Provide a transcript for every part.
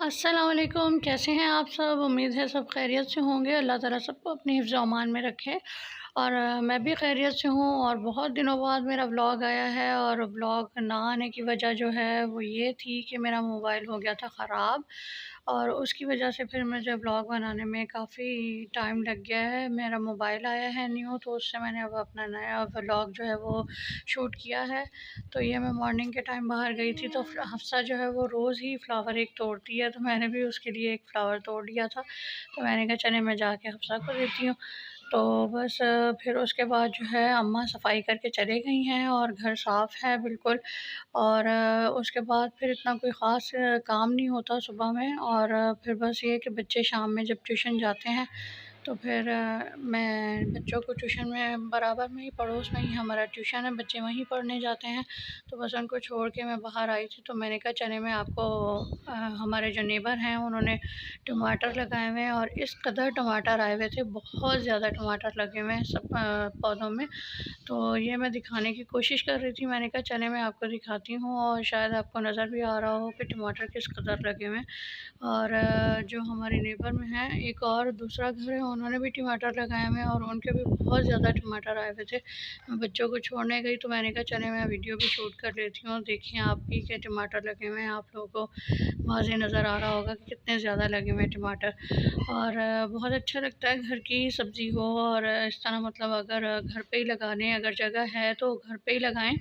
अस्सलाम वालेकुम, कैसे हैं आप सब? उम्मीद है सब खैरियत से होंगे। अल्लाह ताला सबको अपने हिफ्ज़ अमान में रखे। और मैं भी खैरियत से हूँ। और बहुत दिनों बाद मेरा व्लॉग आया है, और व्लॉग ना आने की वजह जो है वो ये थी कि मेरा मोबाइल हो गया था ख़राब, और उसकी वजह से फिर मुझे व्लॉग बनाने में काफ़ी टाइम लग गया है। मेरा मोबाइल आया है न्यू, तो उससे मैंने अब अपना नया व्लॉग जो है वो शूट किया है। तो ये मैं मॉर्निंग के टाइम बाहर गई थी, तो हफ्सा जो है वो रोज़ ही फ्लावर एक तोड़ती है, तो मैंने भी उसके लिए एक फ़्लावर तोड़ लिया था। तो मैंने कहा चले मैं जाके हफ्सा को देती हूँ। तो बस फिर उसके बाद जो है अम्मा सफाई करके चली गई हैं, और घर साफ़ है बिल्कुल। और उसके बाद फिर इतना कोई ख़ास काम नहीं होता सुबह में। और फिर बस ये कि बच्चे शाम में जब ट्यूशन जाते हैं, तो फिर मैं बच्चों को ट्यूशन में बराबर में ही, पड़ोस में ही हमारा ट्यूशन है, बच्चे वहीं पढ़ने जाते हैं। तो बस उनको छोड़ के मैं बाहर आई थी, तो मैंने कहा चले मैं आपको हमारे जो नेबर हैं उन्होंने टमाटर लगाए हुए हैं, और इस कदर टमाटर आए हुए थे, बहुत ज़्यादा टमाटर लगे हुए हैं सब पौधों में। तो ये मैं दिखाने की कोशिश कर रही थी। मैंने कहा चले मैं आपको दिखाती हूँ, और शायद आपको नज़र भी आ रहा हो कि टमाटर किस कदर लगे हुए हैं। और जो हमारे नेबर में हैं, एक और दूसरा घर है, उन्होंने भी टमाटर लगाए हुए हैं, और उनके भी बहुत ज़्यादा टमाटर आए हुए थे। मैं बच्चों को छोड़ने गई, तो मैंने कहा चले मैं वीडियो भी शूट कर लेती हूँ। देखिए आप भी के टमाटर लगे हुए हैं, आप लोगों को वाज़ेह नज़र आ रहा होगा कि कितने ज़्यादा लगे हुए हैं टमाटर। और बहुत अच्छा लगता है घर की सब्ज़ी हो, और इस तरह मतलब अगर घर पे ही लगाने अगर जगह है तो घर पे ही लगाएँ।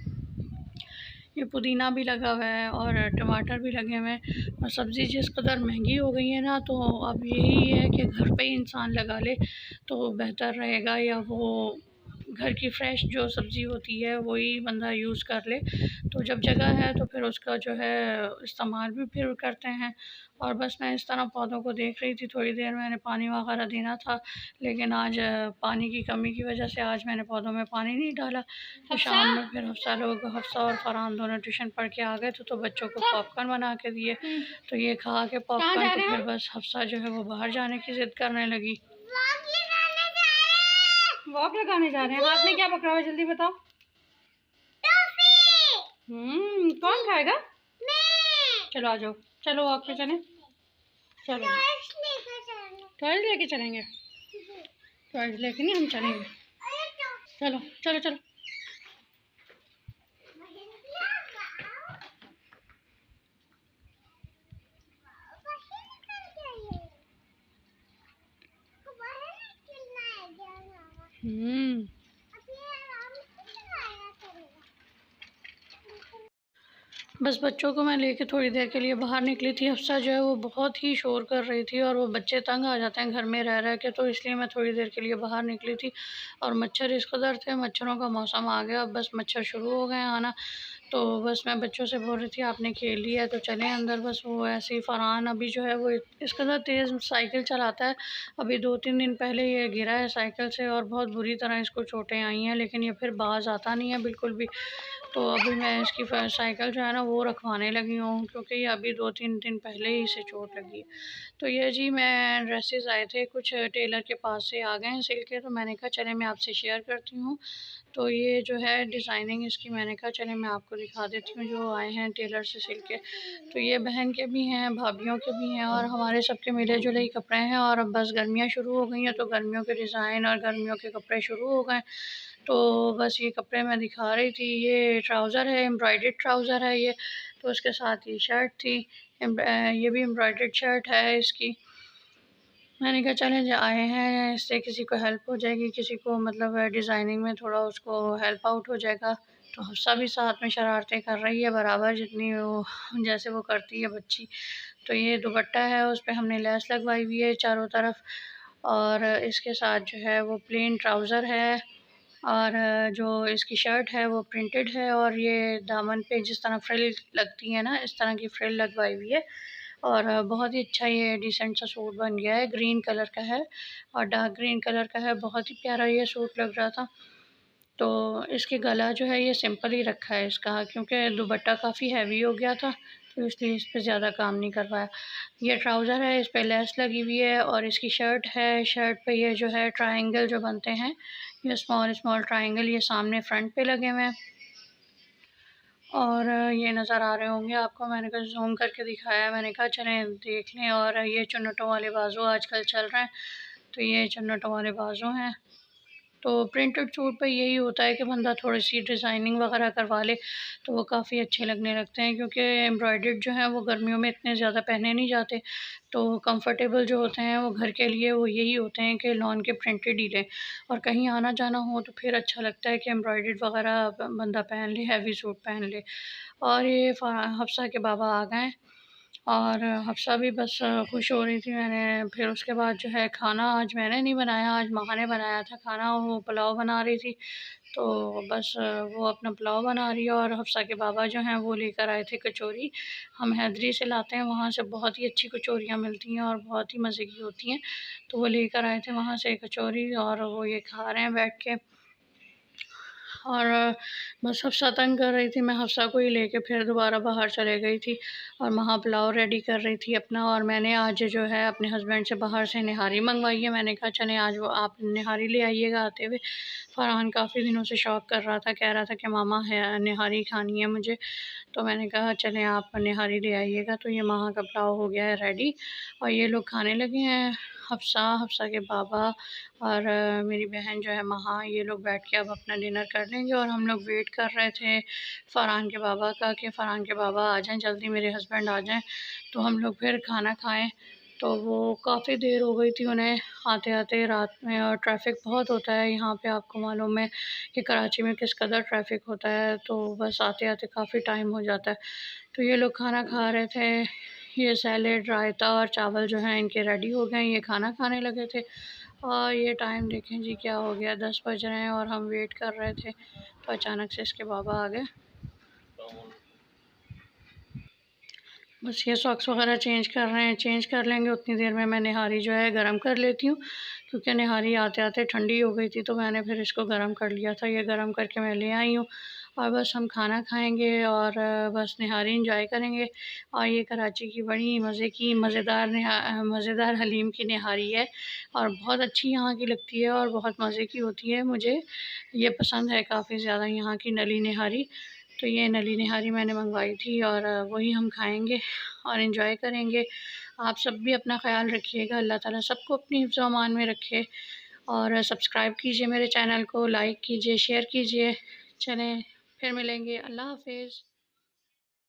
ये पुदीना भी लगा हुआ है, और टमाटर भी लगे हुए हैं। और सब्ज़ी जिस कदर महंगी हो गई है ना, तो अब यही है कि घर पे ही इंसान लगा ले तो बेहतर रहेगा, या वो घर की फ्रेश जो सब्ज़ी होती है वही बंदा यूज़ कर ले। तो जब जगह है तो फिर उसका जो है इस्तेमाल भी फिर करते हैं। और बस मैं इस तरह पौधों को देख रही थी, थोड़ी देर मैंने पानी वगैरह देना था, लेकिन आज पानी की कमी की वजह से आज मैंने पौधों में पानी नहीं डाला। तो शाम में फिर हफ्सा और फ़रहान दोनों ट्यूशन पढ़ के आ गए थे, तो बच्चों को पॉपकॉर्न बना के दिए। तो ये खा के पॉपकॉर्न, तो फिर बस हफ्सा जो है वो बाहर जाने की ज़िद करने लगी। वॉक लगाने जा रहे हैं। हाथ में क्या पकड़ा हुआ है जल्दी बताओ। कौन खाएगा? चलो आ जाओ, चलो वॉक पे चलें। चलो टॉयज लेके चलेंगे। टॉयज लेके नहीं हम चलेंगे। चलो चलो चलो। हम्म बस बच्चों को मैं लेके थोड़ी देर के लिए बाहर निकली थी। हफ्सा जो है वो बहुत ही शोर कर रही थी, और वो बच्चे तंग आ जाते हैं घर में रह रह के, तो इसलिए मैं थोड़ी देर के लिए बाहर निकली थी। और मच्छर इस कदर थे, मच्छरों का मौसम आ गया, अब बस मच्छर शुरू हो गए आना। तो बस मैं बच्चों से बोल रही थी आपने खेल लिया है तो चलें अंदर। बस वो ऐसे ही फ़रहान अभी जो है वो इस कदर तेज़ साइकिल चलाता है। अभी 2-3 दिन पहले ये गिरा है साइकिल से, और बहुत बुरी तरह इसको चोटें आई हैं, लेकिन ये फिर बाज आता नहीं है बिल्कुल भी। तो अभी मैं इसकी साइकिल जो है ना वो रखवाने लगी हूँ, क्योंकि ये अभी 2-3 दिन पहले ही इसे चोट लगी है। तो ये जी मैं ड्रेसेस आए थे कुछ टेलर के पास से आ गए हैं सिल के, तो मैंने कहा चले मैं आपसे शेयर करती हूँ। तो ये जो है डिज़ाइनिंग इसकी, मैंने कहा चले मैं आपको दिखा देती हूँ जो आए हैं टेलर से सिल के। तो ये बहन के भी हैं, भाभीयों के भी हैं, और हमारे सबके मिले जुले ही कपड़े हैं। और अब बस गर्मियाँ शुरू हो गई हैं, तो गर्मियों के डिज़ाइन और गर्मियों के कपड़े शुरू हो गए। तो बस ये कपड़े मैं दिखा रही थी। ये ट्राउज़र है, एम्ब्रॉयडर्ड ट्राउज़र है ये। तो उसके साथ ये शर्ट थी, ये भी एम्ब्रॉयडर्ड शर्ट है इसकी। मैंने कहा चलें जो आए हैं इससे किसी को हेल्प हो जाएगी, किसी को मतलब डिज़ाइनिंग में थोड़ा उसको हेल्प आउट हो जाएगा। तो हफ्सा भी साथ में शरारतें कर रही है बराबर, जितनी वो जैसे वो करती है बच्ची। तो ये दुपट्टा है, उस पे हमने लेस लगवाई हुई है चारों तरफ, और इसके साथ जो है वो प्लेन ट्राउज़र है। और जो इसकी शर्ट है वो प्रिंटेड है, और ये दामन पे जिस तरह फ्रिल लगती है ना, इस तरह की फ्रिल लगवाई हुई है। और बहुत ही अच्छा ये डिसेंट सा सूट बन गया है, ग्रीन कलर का है, और डार्क ग्रीन कलर का है। बहुत ही प्यारा ये सूट लग रहा था। तो इसके गला जो है ये सिंपल ही रखा है इसका, क्योंकि दुपट्टा काफ़ी हैवी हो गया था, तो इसलिए इस पे ज़्यादा काम नहीं कर पाया। ये ट्राउज़र है, इस पे लेस लगी हुई है, और इसकी शर्ट है, शर्ट पे ये जो है ट्रायंगल जो बनते हैं, ये स्मॉल स्मॉल ट्रायंगल ये सामने फ्रंट पे लगे हुए हैं। और ये नज़र आ रहे होंगे आपको, मैंने कहा ज़ूम करके दिखाया, मैंने कहा चलें देख लें। और ये चुन्नटों वाले बाजू आजकल चल रहे हैं, तो ये चुन्नटों वाले बाजू हैं। तो प्रिंटेड सूट पे यही होता है कि बंदा थोड़ी-सी डिज़ाइनिंग वगैरह करवा ले, तो वो काफ़ी अच्छे लगने लगते हैं, क्योंकि एम्ब्रॉयडर्ड जो हैं वो गर्मियों में इतने ज़्यादा पहने नहीं जाते। तो कंफर्टेबल जो होते हैं वो घर के लिए वो यही होते हैं कि लॉन के प्रिंटेड ही लें। और कहीं आना-जाना हो तो फिर अच्छा लगता है कि एम्ब्रॉयडर्ड वगैरह बंदा पहन ले, हैवी सूट पहन ले। और ये हफ्सा के बाबा आ गए हैं, और हफ्सा भी बस खुश हो रही थी। मैंने फिर उसके बाद जो है खाना आज मैंने नहीं बनाया, आज माँ ने बनाया था खाना, वो पुलाव बना रही थी। तो बस वो अपना पुलाव बना रही है, और हफ्सा के बाबा जो हैं वो लेकर आए थे कचौरी। हम हैदरी से लाते हैं, वहाँ से बहुत ही अच्छी कचौरियाँ मिलती हैं और बहुत ही मज़े की होती हैं। तो वो लेकर आए थे वहाँ से कचौरी, और वो ये खा रहे हैं बैठ के। और बस हफ्सा तंग कर रही थी, मैं हफ्सा को ही लेके फिर दोबारा बाहर चले गई थी, और वहाँ पुलाव रेडी कर रही थी अपना। और मैंने आज जो है अपने हस्बैंड से बाहर से निहारी मंगवाई है, मैंने कहा चलें आज वो आप निहारी ले आइएगा आते हुए। फ़रहान काफ़ी दिनों से शौक़ कर रहा था, कह रहा था कि मामा है निहारी खानी है मुझे। तो मैंने कहा चलें आप निहारी ले आइएगा। तो ये महा का पुलाव हो गया है रेडी, और ये लोग खाने लगे हैं। हफ्सा, हफ्सा के बाबा और मेरी बहन जो है महा, ये लोग बैठ के अब अपना डिनर कर लेंगे। और हम लोग वेट कर रहे थे फ़रहान के बाबा का कि फ़रहान के बाबा आ जाएँ जल्दी, मेरे हस्बैंड आ जाएँ तो हम लोग फिर खाना खाएँ। तो वो काफ़ी देर हो गई थी उन्हें आते-आते रात में, और ट्रैफ़िक बहुत होता है यहाँ पे, आपको मालूम है कि कराची में किस कदर ट्रैफ़िक होता है, तो बस आते-आते काफ़ी टाइम हो जाता है। तो ये लोग खाना खा रहे थे, ये सैलेड, रायता और चावल जो हैं इनके रेडी हो गए हैं, ये खाना खाने लगे थे। और ये टाइम देखें जी क्या हो गया, 10 बज रहे हैं और हम वेट कर रहे थे, तो अचानक से इसके बाबा आ गए। बस ये सॉक्स वगैरह चेंज कर रहे हैं, चेंज कर लेंगे, उतनी देर में मैं निहारी जो है गरम कर लेती हूँ, क्योंकि निहारी आते-आते ठंडी हो गई थी, तो मैंने फिर इसको गरम कर लिया था। ये गरम करके मैं ले आई हूँ, और बस हम खाना खाएँगे और बस निहारी एंजॉय करेंगे। और ये कराची की बड़ी मज़े की मज़ेदार हलीम की निहारी है, और बहुत अच्छी यहाँ की लगती है और बहुत मज़े की होती है। मुझे ये पसंद है काफ़ी ज़्यादा, यहाँ की नली निहारी। तो ये नली निहारी मैंने मंगवाई थी, और वही हम खाएँगे और एंजॉय करेंगे। आप सब भी अपना ख़्याल रखिएगा, अल्लाह ताला सबको अपनी हिफ़्ज़-ओ-अमान में रखे। और सब्सक्राइब कीजिए मेरे चैनल को, लाइक कीजिए, शेयर कीजिए। चलें फिर मिलेंगे, अल्लाह हाफ़िज़।